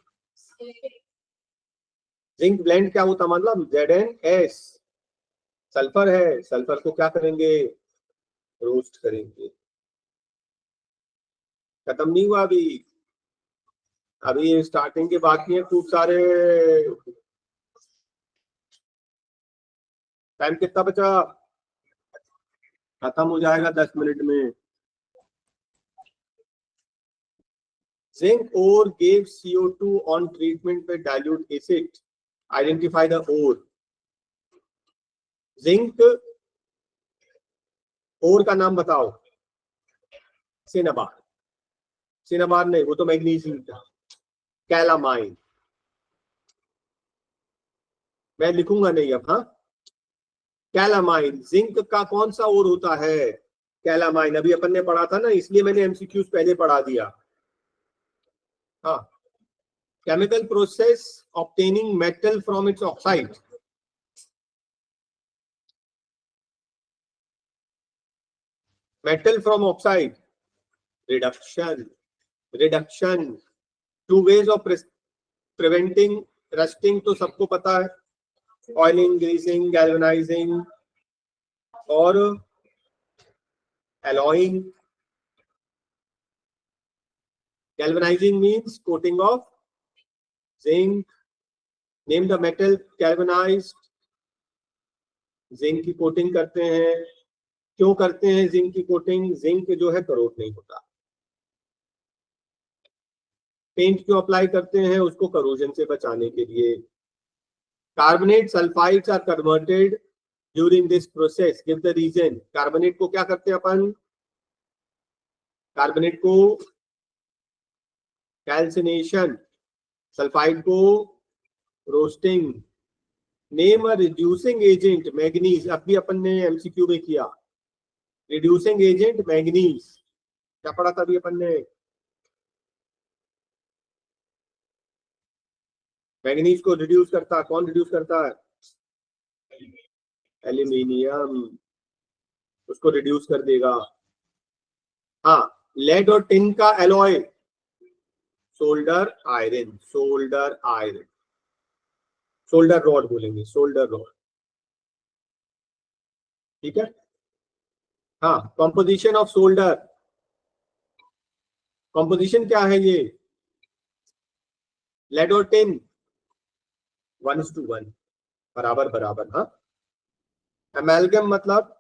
जिंक ब्लेंड क्या होता, मतलब ZnS, सल्फर है, सल्फर को क्या करेंगे? रोस्ट करेंगे। खत्म नहीं हुआ अभी, अभी स्टार्टिंग के बाकी है खूब सारे। टाइम कितना बचा? खत्म हो जाएगा 10 मिनट में। Zinc ore gave CO2 on treatment with dilute acid. Identify the ore. Zinc ore का नाम बताओ। सिनाबार, सिनाबार नहीं, वो तो मैग्नीशियम था। कैलामाइन, मैं लिखूंगा नहीं अब। हाँ, कैलामाइन, जिंक का कौन सा ओर होता है? कैलामाइन, अभी अपन ने पढ़ा था ना, इसलिए मैंने एमसीक्यूज पहले पढ़ा दिया। हाँ, chemical process obtaining metal from its oxide. Metal from oxide, reduction. Reduction, two ways of preventing rusting तो सबको पता है, ऑयलिंग, ग्रीसिंग, गैल्वेनाइजिंग और alloying. Galvanizing means coating of zinc. Name the metal galvanized. Zinc की coating करते हैं। क्यों करते हैं जिंक की कोटिंग? जिंक जो है करोट नहीं होता। पेंट क्यों अप्लाई करते हैं? उसको करोजन से बचाने के लिए। Carbonate sulphides are converted during this process, give the reason. Carbonate को क्या करते हैं अपन? कार्बोनेट को कैल्सिनेशन, सल्फाइड को roasting. Name a reducing agent, manganese. अब भी अपन ने एमसीक्यू में किया, रिड्यूसिंग एजेंट मैग्नीज। क्या पढ़ा था अभी अपन ने? मैग्नीज को रिड्यूस करता, कौन रिड्यूस करता है? एल्यूमिनियम, उसको रिड्यूस कर देगा। हाँ, लेड और टिन का alloy, solder iron. Solder iron, solder rod बोलेंगे, सोल्डर रॉड। ठीक है। हाँ, कॉम्पोजिशन ऑफ सोल्डर। कॉम्पोजिशन क्या है ये? लेड और टिन 1:1, बराबर बराबर। हाँ, एमेल्गम मतलब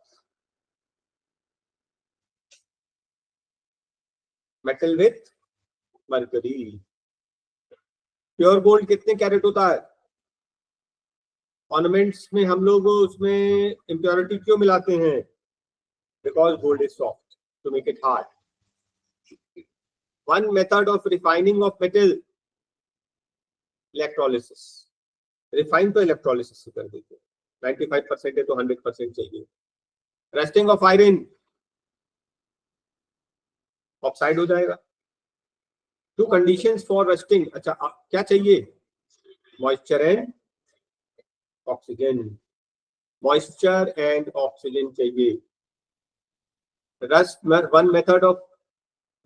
metal with mercury. Pure gold कितने कैरेट होता है? ऑर्नामेंट्स में हम लोग उसमें इम्प्योरिटी क्यों मिलाते हैं? Because gold is soft to make it hard. One method of refining of metal, electrolysis. Refine तो इलेक्ट्रोलिसिस से कर देते हैं, 95% है तो 100% चाहिए। रस्टिंग ऑफ आयरन, ऑक्साइड हो जाएगा। टू कंडीशंस फॉर रस्टिंग, अच्छा क्या चाहिए? Moisture and oxygen. Moisture and oxygen चाहिए। Rust, one method of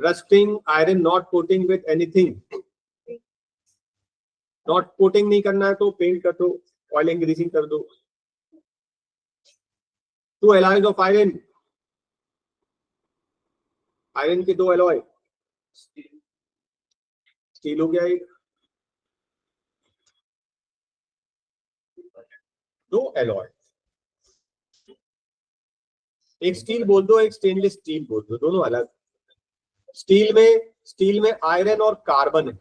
rusting iron, not coating with anything. Not coating नहीं करना है तो पेंट कर दो, ऑयलिंग ग्रीसिंग कर दो। Two alloys of iron, iron के दो एलॉय, स्टील हो गया एक, दो एलॉय। एक स्टील बोल दो, एक स्टेनलेस स्टील बोल दो, दोनों अलग। स्टील में आयरन और कार्बन है,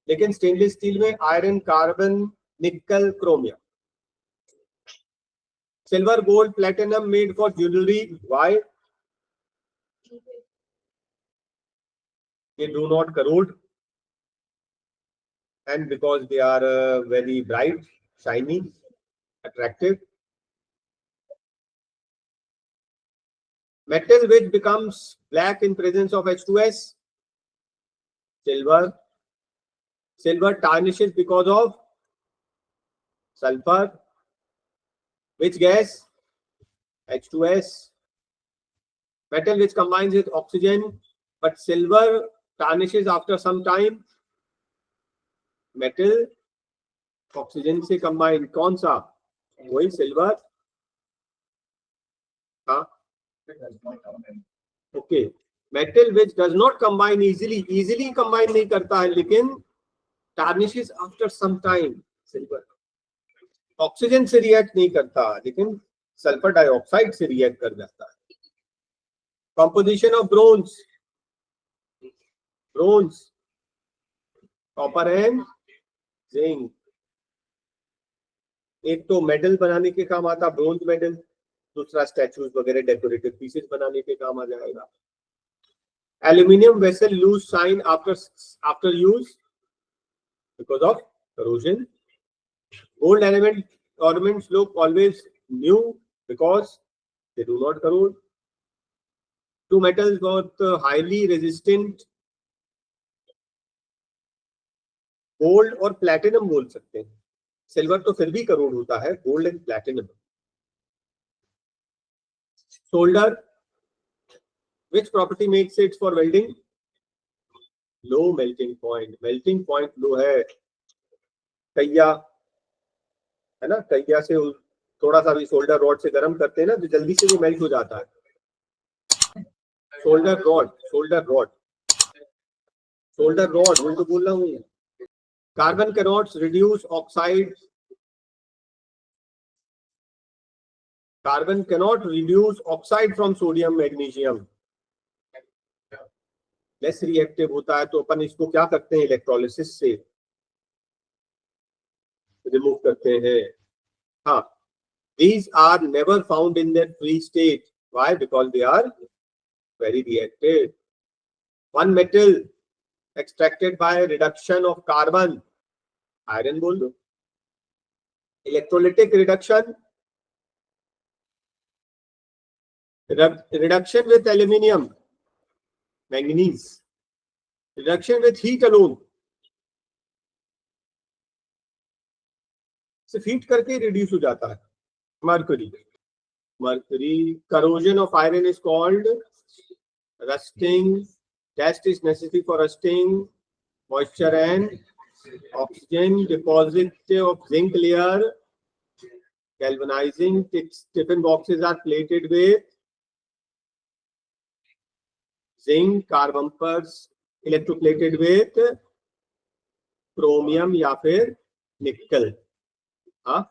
लेकिन स्टेनलेस स्टील में आयरन, कार्बन, निकल, chromium. Silver, gold, platinum made for jewellery, why? They do not corrode and because they are very bright, shiny, attractive. Metal which becomes black in presence of H2S, silver. Silver tarnishes because of sulfur. Which gas? H2S. Metal which combines with oxygen, but silver tarnishes after some time. Metal oxygen से combine, कौन सा? वही silver. हाँ, okay. Metal which does not combine easily combine नहीं करता है, लेकिन tarnishes after some time, silver. Oxygen से रिएक्ट नहीं करता, लेकिन सल्फर डाइऑक्साइड से रिएक्ट कर जाता है। Composition of bronze, bronze, copper and zinc. एक तो मेडल बनाने के काम आता, ब्रोंज मेडल, दूसरा स्टैचूज वगैरह डेकोरेटिव पीसेस बनाने के काम आ जाएगा। Aluminium vessel lose shine after use because of corrosion. Gold element ornaments look always new because they do not corrode. Two metals both highly resistant, gold और platinum बोल सकते हैं, सिल्वर तो फिर भी करोड़ होता है, gold and platinum. Solder, which property makes it for welding? Low melting point. Melting point लो है. कैया है ना, कैया से थोड़ा सा भी सोल्डर रॉड से गर्म करते हैं ना तो जल्दी से वो मेल्ट हो जाता है. Solder rod, solder rod, solder rod वही तो बोल रहा हूँ. Carbon cannot reduce oxide, carbon cannot reduce oxide from sodium magnesium. Less reactive होता है तो अपन इसको क्या करते हैं, इलेक्ट्रोलिसिस से रिमूव करते हैं. हाँ, these are never found in their free state. Why? Because they are very reactive. One metal extracted by reduction of carbon, iron बोल दो. Electrolytic reduction, reduction with aluminium, manganese, reduction with heat alone. सिर्फ heat करके reduce हो जाता है. Mercury, mercury, corrosion of iron is called rusting. Test is necessary for rusting. Moisture and oxygen, deposit of zinc layer, galvanizing. Tiffin boxes are plated with zinc. car bumpers electroplated with chromium या फिर nickel. हाँ,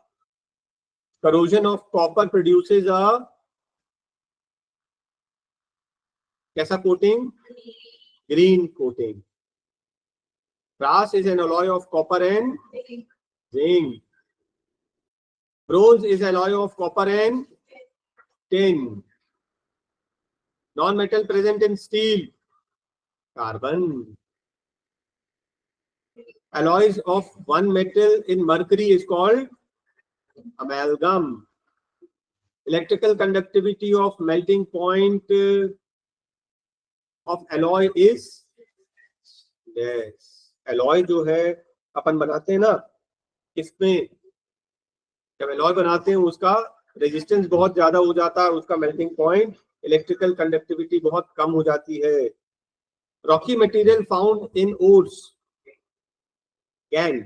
corrosion of copper produces a कैसा coating? Green coating. Brass is an alloy of copper and zinc. Bronze is an alloy of copper and tin. Non-metal present in steel, carbon. Alloys of one metal in mercury is called amalgam. Electrical conductivity of melting point of alloy is less. alloy जो है अपन बनाते हैं ना, इसमें जब alloy बनाते हैं उसका रेजिस्टेंस बहुत ज्यादा हो जाता है, उसका मेल्टिंग पॉइंट, इलेक्ट्रिकल कंडक्टिविटी बहुत कम हो जाती है. Rocky material found in ores, gang,